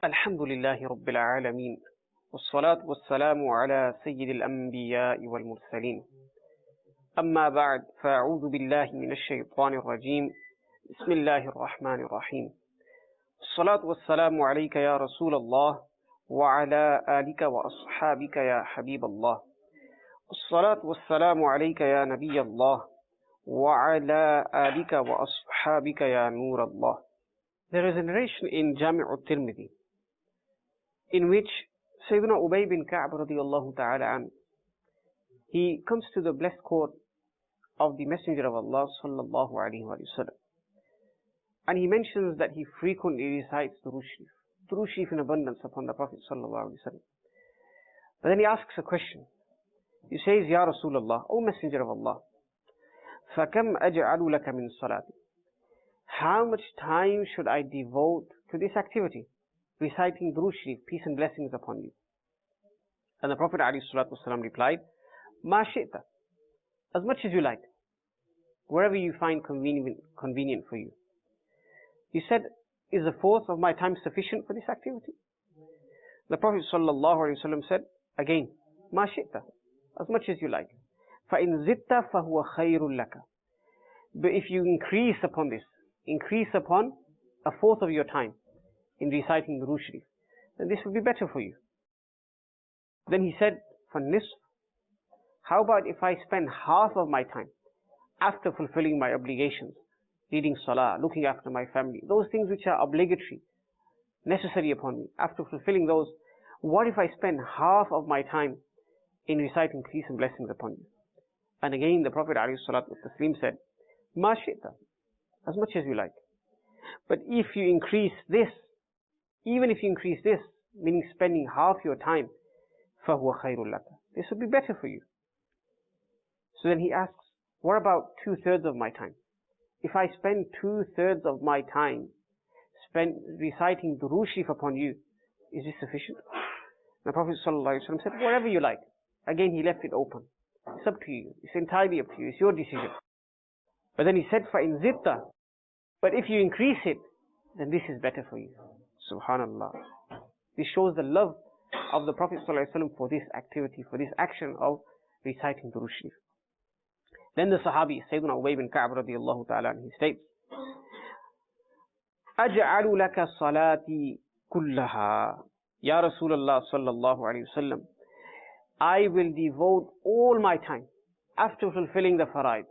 الحمد لله رب العالمين والصلاة والسلام على سيد الأنبياء والمرسلين أما بعد فأعوذ بالله من الشيطان الرجيم بسم الله الرحمن الرحيم الصلاة والسلام عليك يا رسول الله وعلى آلك وأصحابك يا حبيب الله الصلاة والسلام عليك يا نبي الله وعلى آلك وأصحابك يا نور الله. There is a narration in Jami' al-Tirmidhi in which Sayyidina Ubay bin Ka'b radiyallahu ta'ala an, he comes to the blessed court of the Messenger of Allah sallallahu alayhi wa sallam, and he mentions that he frequently recites Durood Sharif in abundance upon the Prophet sallallahu alayhi wa sallam. But then he asks a question. He says, Ya Rasulullah, O Messenger of Allah, فَكَمْ أَجْعَلُ لَكَ مِنْ صَلَاتِ, how much time should I devote to this activity, reciting Durood Sharif, peace and blessings upon you? And the Prophet ﷺ replied, Ma shi'ta, as much as you like, wherever you find convenient for you. He said, is a fourth of my time sufficient for this activity? The Prophet ﷺ said, again, Ma shi'ta, as much as you like. فَإِنْ زِدْتَ فَهُوَ خَيْرٌ لَكَ. But if you increase upon this, increase upon a fourth of your time in reciting the Durood Sharif, then this will be better for you. Then he said, فَالنِّصْفِ, how about if I spend half of my time after fulfilling my obligations, reading salah, looking after my family, those things which are obligatory, necessary upon me, after fulfilling those, what if I spend half of my time in reciting peace and blessings upon you? And again the Prophet ﷺ said, Ma shi'ta, as much as you like. But if you increase this, even if you increase this, meaning spending half your time, فَهُوَ خَيْرٌ لَكَ, this would be better for you. So then he asks, what about 2/3 of my time? If I spend 2/3 of my time reciting Durood Sharif upon you, is this sufficient? The Prophet ﷺ said, whatever you like. Again he left it open. It's up to you. It's entirely up to you. It's your decision. But then he said, فَإِنْ زِدْتَ, but if you increase it, then this is better for you. Subhanallah. This shows the love of the Prophet ﷺ for this activity, for this action of reciting Durood Sharif. Then the Sahabi, Sayyidina Ubay bin Ka'b radiyallahu ta'ala, he states, أَجْعَلُ لَكَ صَلَاتِي كُلَّهَا, Ya Rasulullah sallallahu alayhi wa sallam, I will devote all my time after fulfilling the faraid,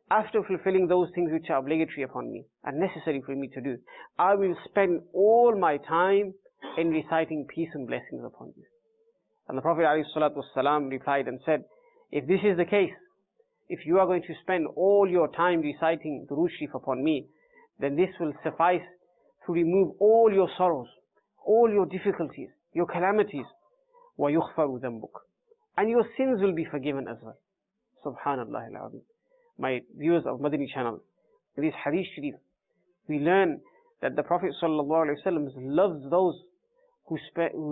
after fulfilling those things which are obligatory upon me and necessary for me to do. I will spend all my time in reciting peace and blessings upon you. And the Prophet ﷺ replied and said, if this is the case, if you are going to spend all your time reciting Durood Sharif upon me, then this will suffice to remove all your sorrows, all your difficulties, your calamities. وَيُغْفَرُ ذَنْبُكَ, and your sins will be forgiven as well. Subhanallah al-Azim. My viewers of Madani channel, in this Hadith Sharif, we learn that the Prophet ﷺ loves those who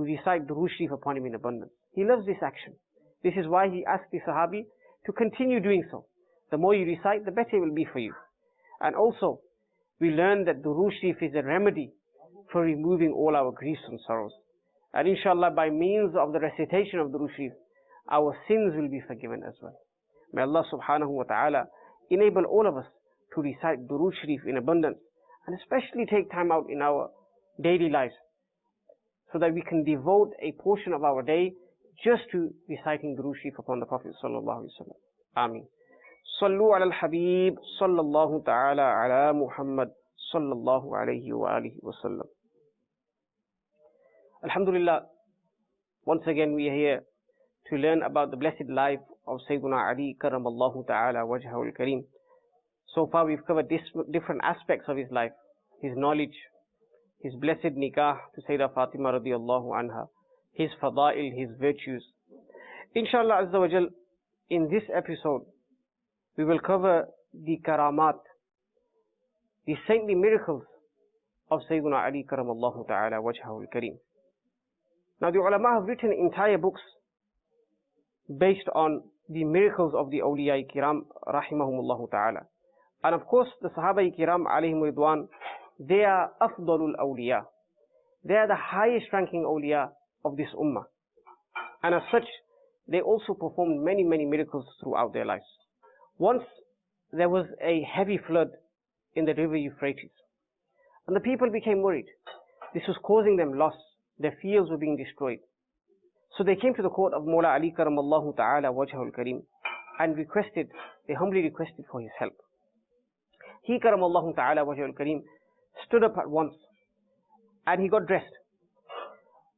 recite Durood Sharif upon him in abundance. He loves this action. This is why he asked the Sahabi to continue doing so. The more you recite, the better it will be for you. And also, we learn that Durood Sharif is a remedy for removing all our griefs and sorrows. And inshallah, by means of the recitation of Durood Sharif, our sins will be forgiven as well. May Allah subhanahu wa ta'ala enable all of us to recite Durood Sharif in abundance, and especially take time out in our daily lives so that we can devote a portion of our day just to reciting Durood Sharif upon the Prophet sallallahu alaihi wasallam. Ameen. Sallu ala al-Habib sallallahu ta'ala ala Muhammad sallallahu alayhi wa alihi wa sallam. Alhamdulillah, once again we are here to learn about the blessed life of Sayyidina Ali karamallahu ta'ala wajhahu al-kareem. So far we've covered different aspects of his life, his knowledge, his blessed nikah to Sayyidah Fatima radiyallahu anha, his fada'il, his virtues. Inshallah Azza wa Jal, in this episode we will cover the karamat, the saintly miracles of Sayyidina Ali karamallahu ta'ala wajhahu al-kareem. Now the ulama have written entire books based on the miracles of the awliya kiram rahimahumullah ta'ala. And of course the Sahaba kiram alayhim ridwan, they are afdalul awliya. They are the highest ranking awliya of this ummah. And as such, they also performed many, many miracles throughout their lives. Once there was a heavy flood in the river Euphrates, and the people became worried. This was causing them loss. Their fields were being destroyed. So they came to the court of Mawla Ali Karamallahu Ta'ala Wajhul Kareem and they humbly requested for his help. He Karamallahu Ta'ala Wajhul Kareem stood up at once and he got dressed.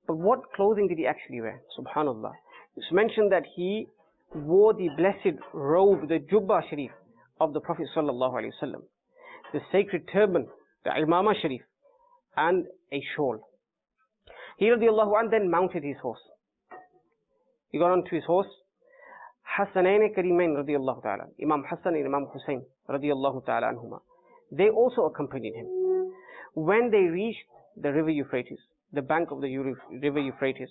But what clothing did he actually wear? Subhanallah. It's mentioned that he wore the blessed robe, the Jubba Sharif of the Prophet Sallallahu Alaihi Wasallam, the sacred turban, the Imama Sharif, and a shawl. He radiallahu anh then mounted his horse. He got onto his horse. Hassanain Karimain radiallahu ta'ala, Imam Hassan and Imam Hussein radiallahu ta'ala anhuma, they also accompanied him. When they reached the river Euphrates, the bank of the river Euphrates,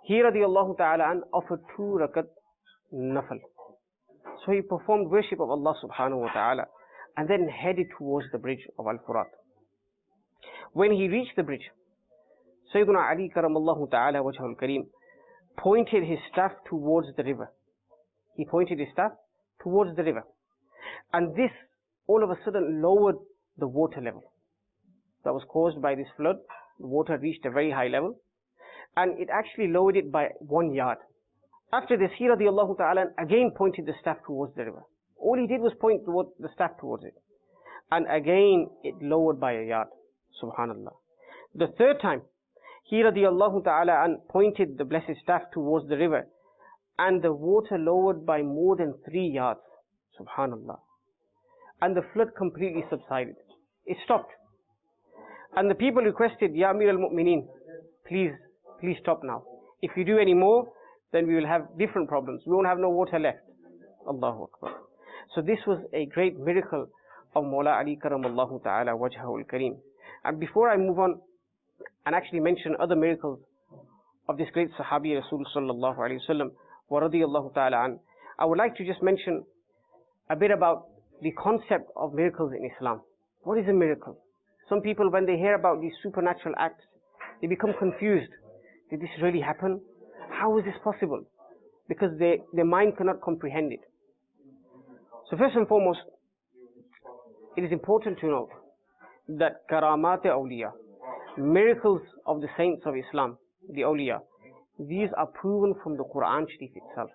he radiallahu ta'ala an offered 2 rakat nafal. So he performed worship of Allah subhanahu wa ta'ala and then headed towards the bridge of Al-Furat. When he reached the bridge, Sayyidina Ali Karamallahu Ta'ala Wajhul Kareem pointed his staff towards the river. He pointed his staff towards the river. And this all of a sudden lowered the water level. That was caused by this flood. The water reached a very high level. And it actually lowered it by 1 yard. After this, he radiallahu ta'ala again pointed the staff towards the river. All he did was point the staff towards it. And again, it lowered by 1 yard. Subhanallah. The third time, he radiallahu ta'ala an pointed the blessed staff towards the river. And the water lowered by more than 3 yards. Subhanallah. And the flood completely subsided. It stopped. And the people requested, Ya Amir al-Mu'mineen, please stop now. If you do any more, then we will have different problems. We won't have no water left. Allahu Akbar. So this was a great miracle of Mawla Ali Karamallahu Ta'ala Wajhul Kareem. And before I move on and actually mention other miracles of this great Sahabi Rasul Sallallahu Alaihi Wasallam wa radiyallahu ta'ala an, I would like to just mention a bit about the concept of miracles in Islam. What is a miracle? Some people, when they hear about these supernatural acts, they become confused. Did this really happen? How is this possible? Because their mind cannot comprehend it. So first and foremost, it is important to note that karamat awliya, miracles of the saints of Islam, the awliya, these are proven from the Quran Sharif itself.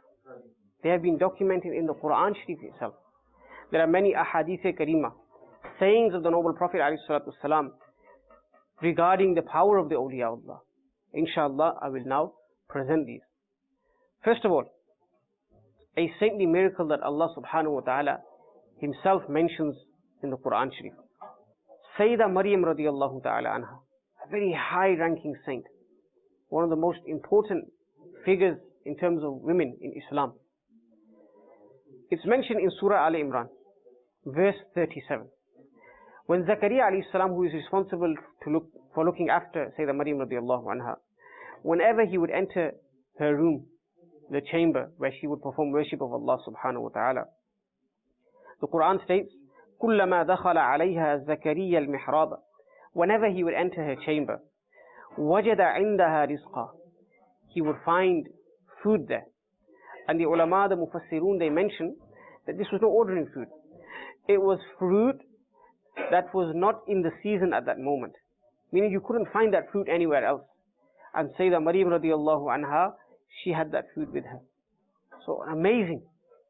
They have been documented in the Quran Sharif itself. There are many ahadith karima, sayings of the noble Prophet ﷺ regarding the power of the awliya Allah. Inshallah, I will now present these. First of all, a saintly miracle that Allah subhanahu wa ta'ala himself mentions in the Quran Sharif. Sayyidah Maryam radiallahu ta'ala anha, a very high ranking saint, one of the most important figures in terms of women in Islam. It's mentioned in Surah Al Imran, verse 37. When Zakaria alayhi salam, who is responsible for looking after Sayyidah Maryam radiallahu anha, whenever he would enter her room, the chamber where she would perform worship of Allah subhanahu wa ta'ala, the Quran states, كُلَّمَا دَخَلَ عَلَيْهَا زَكَرِيَّ الْمِحْرَابَ, whenever he would enter her chamber, وَجَدَ عِنْدَهَا رِزْقًا, he would find food there. And the ulama, the mufassirun, they mention that this was no ordinary food. It was fruit that was not in the season at that moment. Meaning you couldn't find that fruit anywhere else. And Sayyidah Maryam radiallahu anha, she had that food with her. So an amazing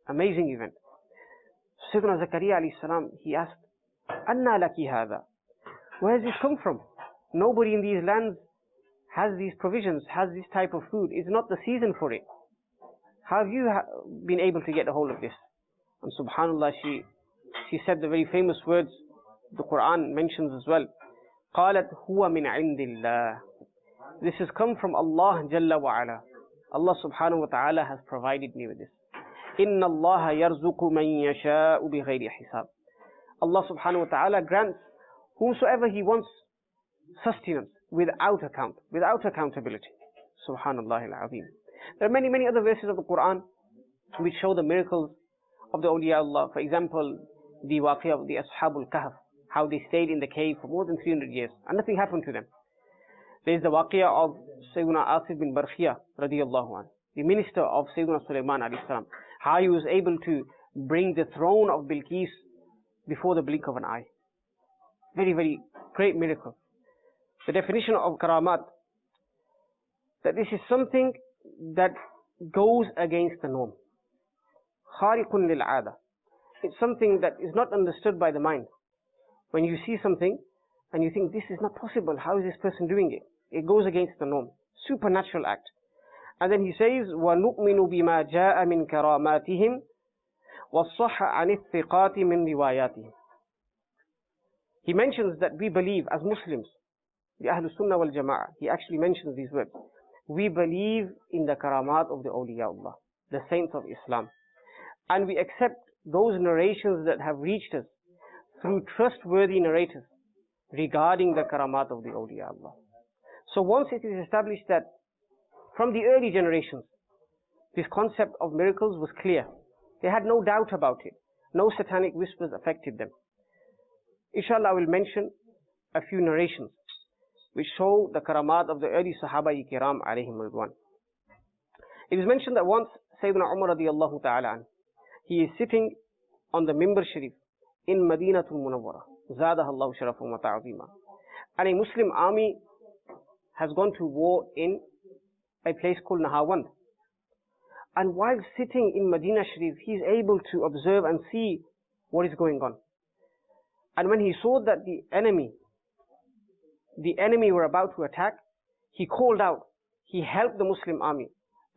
event. Sayyidina Zakaria alayhi salam, he asked, Anna laki hadha? Where has this come from? Nobody in these lands has these provisions, has this type of food. It's not the season for it. How have you been able to get a hold of this? And subhanallah, she said the very famous words the Quran mentions as well. قالت هو من عند الله. This has come from Allah Jalla wa Ala. Allah subhanahu wa ta'ala has provided me with this. إِنَّ اللَّهَ يَرْزُقُ مَنْ يَشَاءُ بِغَيْرِ حِسَابٍ. Allah subhanahu wa ta'ala grants whomsoever He wants sustenance without account, without accountability. Subhanallah al-Azim. There are many other verses of the Quran which show the miracles of the awliya Allah. For example, the waqiyah of the Ashabul Kahf, how they stayed in the cave for more than 300 years and nothing happened to them. There is the waqiyah of Sayyidina Asif bin Barkhiyah radiyallahu anhu, the minister of Sayyidina Sulaiman alayhi salam, how he was able to bring the throne of Bilqis before the blink of an eye. Very, very great miracle. The definition of karamat, that this is something that goes against the norm. Khariqun lil'ada. It's something that is not understood by the mind. When you see something and you think, this is not possible, how is this person doing it? It goes against the norm. Supernatural act. And then he says, وَنُؤْمِنُ بِمَا جَاءَ مِنْ كَرَامَاتِهِمْ وَالصَّحَّ عَنِ الثِّقَاتِ مِنْ رِوَايَاتِهِمْ. He mentions that we believe as Muslims, the Ahlul Sunnah wal Jama'ah, he actually mentions these words. We believe in the karamat of the awliyaullah, the saints of Islam. And we accept those narrations that have reached us through trustworthy narrators regarding the karamat of the awliyaullah. So once it is established that from the early generations, this concept of miracles was clear. They had no doubt about it. No satanic whispers affected them. Inshallah, I will mention a few narrations which show the karamat of the early Sahaba-i-Kiram alayhim ridwan. It is mentioned that once Sayyidina Umar radiyallahu ta'ala an, he is sitting on the Mimbar Sharif in Madinatul Munawwara, Zadaha Allahu sharafan wa ta'zima, and a Muslim army has gone to war in a place called Nahawand. And while sitting in Madinah Sharif, he is able to observe and see what is going on. And when he saw that the enemy were about to attack, he called out, he helped the Muslim army,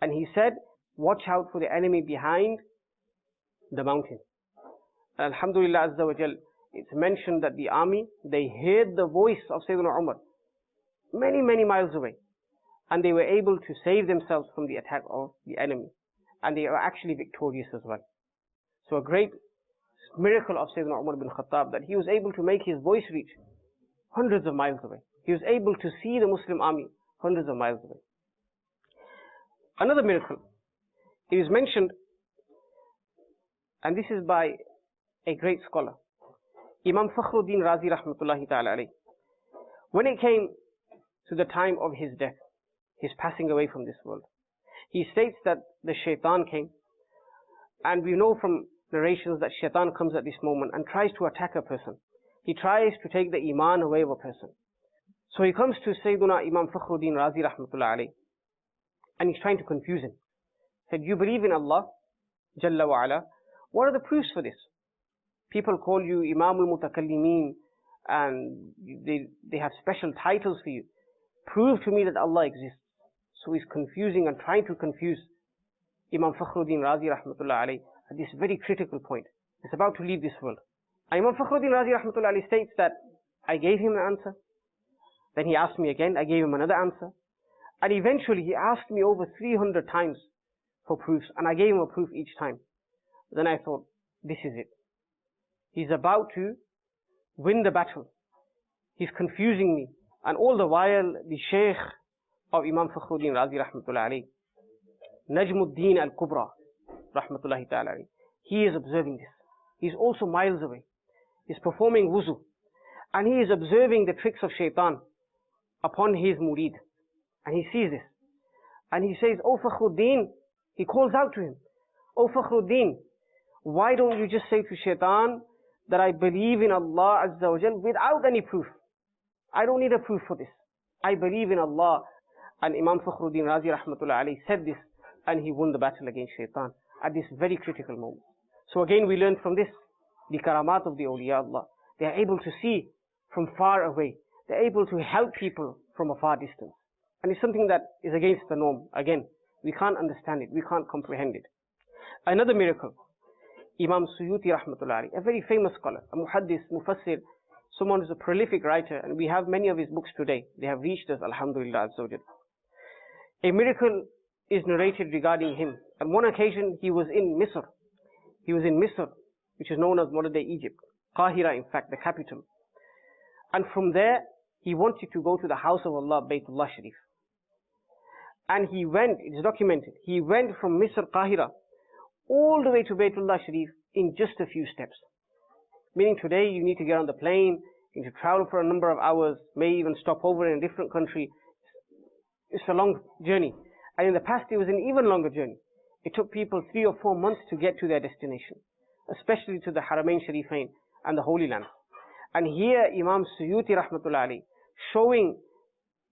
and he said, watch out for the enemy behind the mountain. And Alhamdulillah Azza wa Jal, it's mentioned that the army, they heard the voice of Sayyidina Umar many, many miles away, and they were able to save themselves from the attack of the enemy, and they are actually victorious as well. So a great miracle of Sayyidina Umar bin Khattab, that he was able to make his voice reach hundreds of miles away. He was able to see the Muslim army hundreds of miles away. Another miracle, it is mentioned, and this is by a great scholar, Imam Fakhruddin Razi rahmatullahi ta'ala alayh. When it came to the time of his death, his passing away from this world, he states that the shaitan came, and we know from narrations that shaitan comes at this moment and tries to attack a person. He tries to take the iman away of a person. So he comes to Sayyiduna Imam Fakhruddin Razi rahmatullah alayh, and he's trying to confuse him. He said, you believe in Allah Jalla wa ala, what are the proofs for this? People call you Imamul Mutakallimin, and they have special titles for you. Prove to me that Allah exists. So he's confusing and trying to confuse Imam Fakhruddin Razi rahmatullah alayh at this very critical point. He's about to leave this world. And Imam Fakhruddin Razi rahmatullah alayh states that I gave him an answer. Then he asked me again, I gave him another answer. And eventually he asked me over 300 times for proofs, and I gave him a proof each time. Then I thought, this is it. He's about to win the battle. He's confusing me. And all the while, the Shaykh of Imam Fakhruddin Razi rahmatullah alayh, Najmuddin al-Kubra rahmatullahi ta'ala alayh, he is observing this. He's also miles away. He's performing wuzu, and he is observing the tricks of shaitan upon his murid. And he sees this. And he says, oh Fakhruddin, he calls out to him, oh Fakhruddin, why don't you just say to shaitan that I believe in Allah Azza wa Jal without any proof? I don't need a proof for this. I believe in Allah. And Imam Fakhruddin Razi rahmatullah alayhi said this, and he won the battle against shaitan at this very critical moment. So again we learn from this, the karamat of the awliya Allah. They are able to see from far away. They're able to help people from a far distance. And it's something that is against the norm. Again, we can't understand it. We can't comprehend it. Another miracle, Imam Suyuti rahmatullah alayhi, a very famous scholar, a muhaddis, mufassir, someone who's a prolific writer, and we have many of his books today. They have reached us, alhamdulillah azza wa jal. A miracle is narrated regarding him. On one occasion, he was in Misr. He was in Misr, which is known as modern-day Egypt. Qahira, in fact, the capital. And from there, he wanted to go to the house of Allah, Baytullah Sharif. And he went, it is documented, he went from Misr, Qahira, all the way to Baytullah Sharif in just a few steps. Meaning today, you need to get on the plane, you need to travel for a number of hours, may even stop over in a different country. It's a long journey. And in the past, it was an even longer journey. It took people 3 or 4 months to get to their destination, especially to the Haramain Sharifain and the Holy Land. And here Imam Suyuti rahmatullah alayhi, showing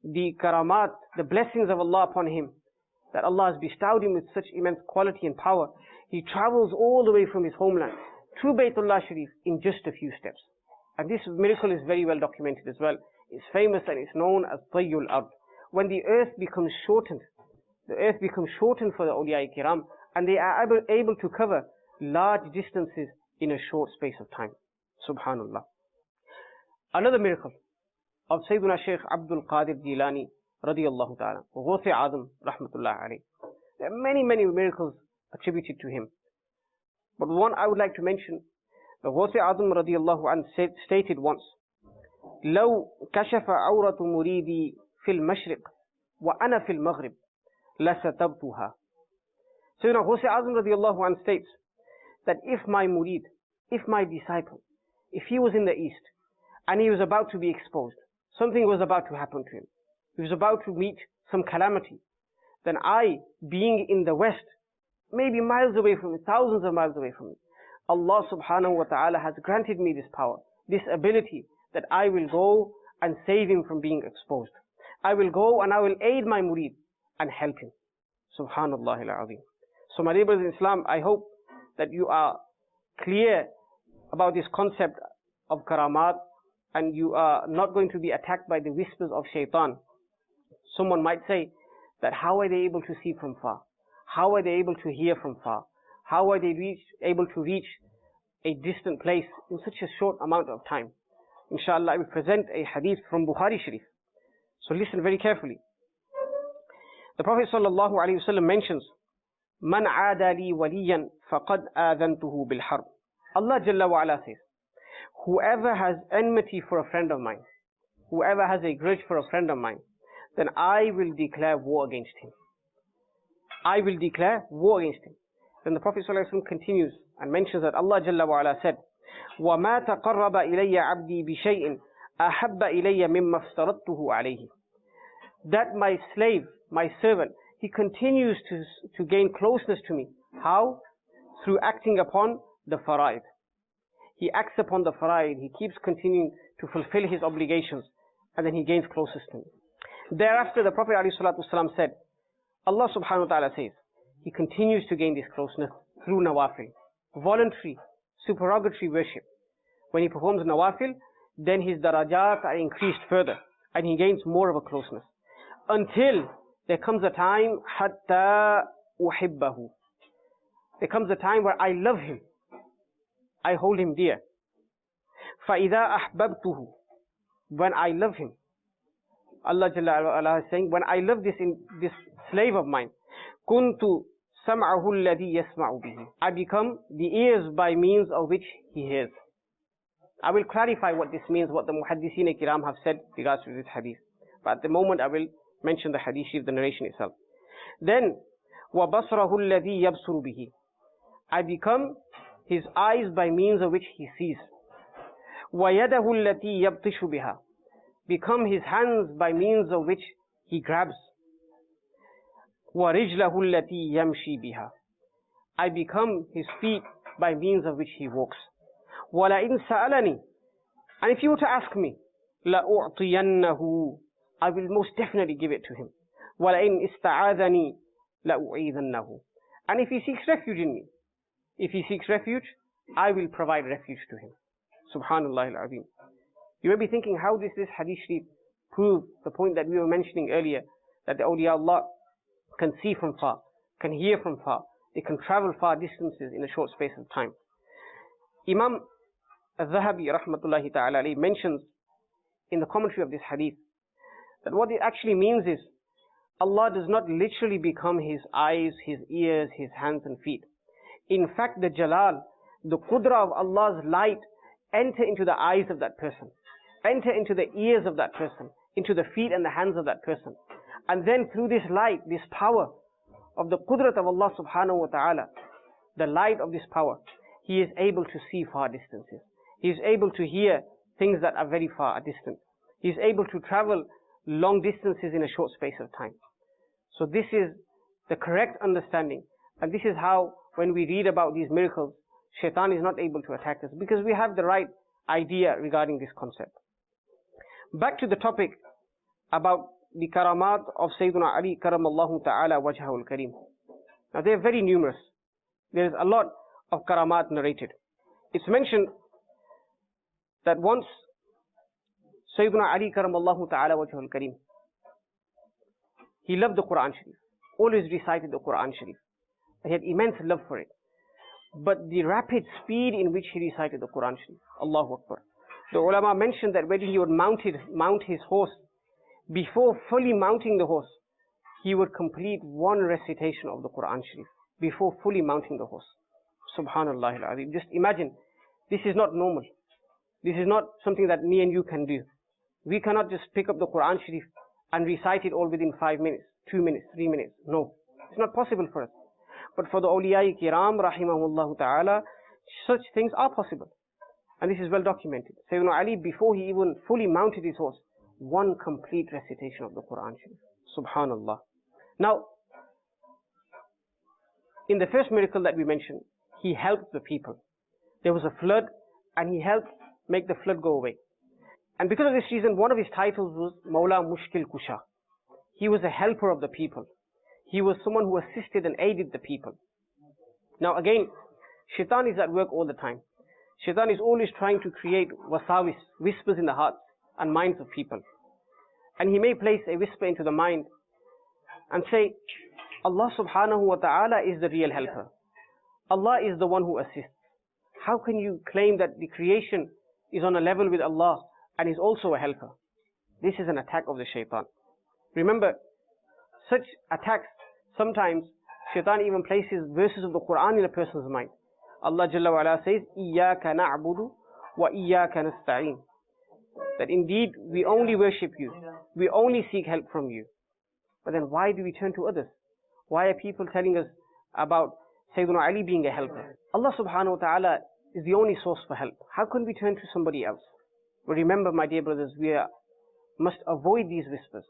the karamat, the blessings of Allah upon him, that Allah has bestowed him with such immense quality and power. He travels all the way from his homeland to Baytullah Sharif in just a few steps. And this miracle is very well documented as well. It's famous and it's known as Tayyul Ard. When the earth becomes shortened, the earth becomes shortened for the awliya kiram, and they are able to cover large distances in a short space of time. Subhanallah. Another miracle of Sayyidina Shaykh Abdul Qadir Jilani radiyallahu ta'ala, Ghawth-e Azam rahmatullah alayhi. There are many miracles attributed to him. But one I would like to mention, the Ghawth-e Azam radiyallahu anhu stated once, لو كشف عورة مريدي في المشرق وأنا في المغرب لستبتها. Sayyidina Ghawth-e Azam radiyallahu anhu states that if my murid, if my disciple, if he was in the east and he was about to be exposed, something was about to happen to him, he was about to meet some calamity, then I, being in the west, maybe miles away from it, thousands of miles away from it, Allah subhanahu wa ta'ala has granted me this power, this ability, that I will go and save him from being exposed. I will go and I will aid my murid and help him. Subhanallah al-Azim. So my dear brothers in Islam, I hope that you are clear about this concept of karamat, and you are not going to be attacked by the whispers of shaitan. Someone might say that how are they able to see from far? How are they able to hear from far? How are they able to reach a distant place in such a short amount of time? Inshallah, I will present a hadith from Bukhari Sharif. So listen very carefully. The Prophet sallallahu alaihi wasallam mentions, "Man aada li waliyan faqad aadhantuhu bil harb." Allah Jalla wa Ala says, whoever has enmity for a friend of mine, whoever has a grudge for a friend of mine, then I will declare war against him. I will declare war against him. Then the Prophet ﷺ continues and mentions that Allah Jalla wa Ala said, وَمَا تَقَرَّبَ إِلَيَّ عَبْدِي بِشَيْءٍ أَحَبَّ إِلَيَّ مِمَّا افْتَرَضْتُهُ عَلَيْهِ. That my slave, my servant, he continues to gain closeness to me. How? Through acting upon the fara'id. He acts upon the fara'id, he keeps continuing to fulfill his obligations, and then he gains closest to me. Thereafter the Prophet ﷺ said, Allah subhanahu wa ta'ala says, he continues to gain this closeness through nawafil, voluntary, supererogatory worship. When he performs nawafil, then his darajat are increased further, and he gains more of a closeness. Until there comes a time, hatta uhibbahu. There comes a time where I love him. I hold him dear. فَإِذَا أَحْبَبْتُهُ. When I love him, Allah Jalla wa Ala is saying, when I love this slave of mine, كُنْتُ سَمْعَهُ الَّذِي يَسْمَعُ بِهِ. I become the ears by means of which he hears. I will clarify what this means, what the Muhaddiseen Kiram have said regards to this hadith. But at the moment I will mention the hadith, the narration itself. Then, وَبَصْرَهُ الَّذِي يَبْصُرُ بِهِ. I become his eyes by means of which he sees. وَيَدَهُ الَّتِي يَبْطِشُ بِهَا. Become his hands by means of which he grabs. وَرِجْلَهُ الَّتِي يَمْشِي بِهَا. I become his feet by means of which he walks. وَلَئِنْ سَأَلَنِي. And if you were to ask me, لَأُعْطِيَنَّهُ. I will most definitely give it to him. وَلَئِنْ إِسْتَعَاذَنِي لَأُعِيذَنَّهُ. And if he seeks refuge in me, if he seeks refuge, I will provide refuge to him. Subhanallah al-Azim. You may be thinking, how does this hadith sharif prove the point that we were mentioning earlier, that the awliya Allah can see from far, can hear from far, they can travel far distances in a short space of time. Imam al-Dhahabi rahmatullahi ta'ala alayhi mentions in the commentary of this hadith that what it actually means is, Allah does not literally become his eyes, his ears, his hands and feet. In fact, the jalal, the qudra of Allah's light enter into the eyes of that person, enter into the ears of that person, into the feet and the hands of that person. And then through this light, this power of the qudrat of Allah subhanahu wa ta'ala, the light of this power, he is able to see far distances. He is able to hear things that are very far distant. He is able to travel long distances in a short space of time. So this is the correct understanding. And this is how, when we read about these miracles, Shaitan is not able to attack us, because we have the right idea regarding this concept. Back to the topic about the karamat of Sayyidina Ali karamallahu ta'ala wajhahu al-kareem. Now they are very numerous. There is a lot of karamat narrated. It's mentioned that once Sayyidina Ali karamallahu ta'ala wajhahu al-kareem, he loved the Quran Sharif, always recited the Quran Sharif. He had immense love for it. But the rapid speed in which he recited the Quran Sharif, Allahu Akbar. The ulama mentioned that when he would mount his horse, before fully mounting the horse, he would complete one recitation of the Quran Sharif before fully mounting the horse. Subhanallah al-Azim. Just imagine, this is not normal. This is not something that me and you can do. We cannot just pick up the Quran Sharif and recite it all within 5 minutes, 2 minutes, 3 minutes. No, it's not possible for us. But for the awliya kiram rahimahullah ta'ala, such things are possible. And this is well documented. Sayyidina Ali, before he even fully mounted his horse, one complete recitation of the Quran Sharif. Subhanallah. Now, in the first miracle that we mentioned, he helped the people. There was a flood, and he helped make the flood go away. And because of this reason, one of his titles was Mawla Mushkil Kusha. He was a helper of the people. He was someone who assisted and aided the people. Now again, Shaitan is at work all the time. Shaitan is always trying to create wasawis, whispers in the hearts and minds of people. And he may place a whisper into the mind and say, Allah subhanahu wa ta'ala is the real helper. Allah is the one who assists. How can you claim that the creation is on a level with Allah and is also a helper? This is an attack of the Shaitan. Remember, such attacks, sometimes Shaitan even places verses of the Quran in a person's mind. Allah Jalla wa Ala says, إِيَّاكَ نَعْبُدُ وَإِيَّاكَ نَسْتَعِينُ. That indeed we only worship you, we only seek help from you. But then why do we turn to others? Why are people telling us about Sayyidina Ali being a helper? Allah subhanahu wa ta'ala is the only source for help. How can we turn to somebody else? But remember, my dear brothers, we must avoid these whispers.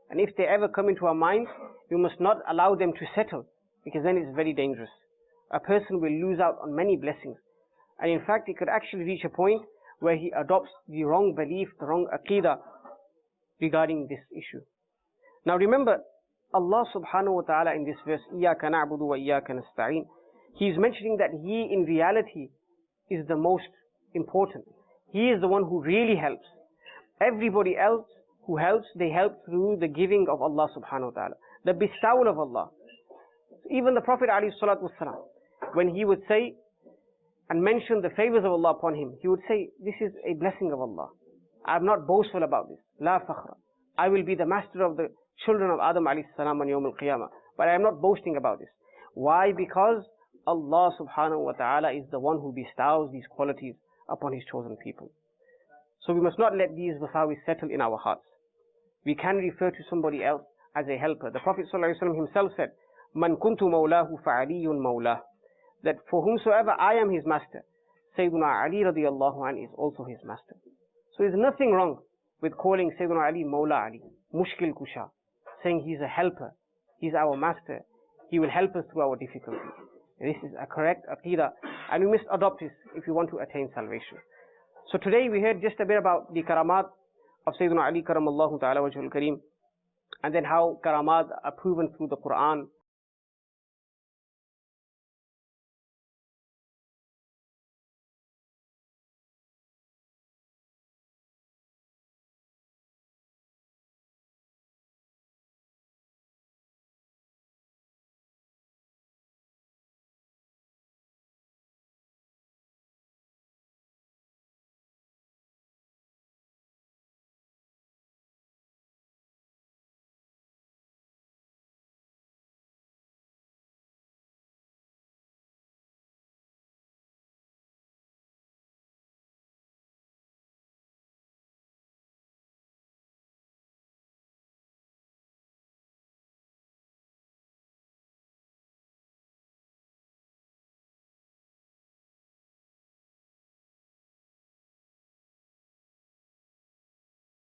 And if they ever come into our minds, we must not allow them to settle, because then it's very dangerous. A person will lose out on many blessings. And in fact, it could actually reach a point where he adopts the wrong belief, the wrong aqidah regarding this issue. Now remember, Allah subhanahu wa ta'ala in this verse, إِيَّاكَ نَعْبُدُ وَإِيَّاكَ نَسْتَعِينُ, He is mentioning that He in reality is the most important. He is the one who really helps. Everybody else who helps, they help through the giving of Allah subhanahu wa ta'ala, the bestowal of Allah. Even the Prophet alayhi salatu wasalam, when he would say and mention the favors of Allah upon him, he would say, this is a blessing of Allah. I am not boastful about this. La fakhra. I will be the master of the children of Adam alayhi salam on Yawm al-Qiyamah. But I am not boasting about this. Why? Because Allah subhanahu wa ta'ala is the one who bestows these qualities upon His chosen people. So we must not let these wasawis settle in our hearts. We can refer to somebody else as a helper. The Prophet ﷺ himself said, Man kuntu mawlahu fa'aliyun mawlah. That for whomsoever I am his master, Sayyidina Ali radiallahu anh is also his master. So there's nothing wrong with calling Sayyidina Ali Mawla Ali, Mushkil Kusha, saying he's a helper, he's our master, he will help us through our difficulties. This is a correct aqidah, and we must adopt this if we want to attain salvation. So today we heard just a bit about the karamat of Sayyidina Ali karamallahu ta'ala wajhul kareem, and then how karamat are proven through the Quran,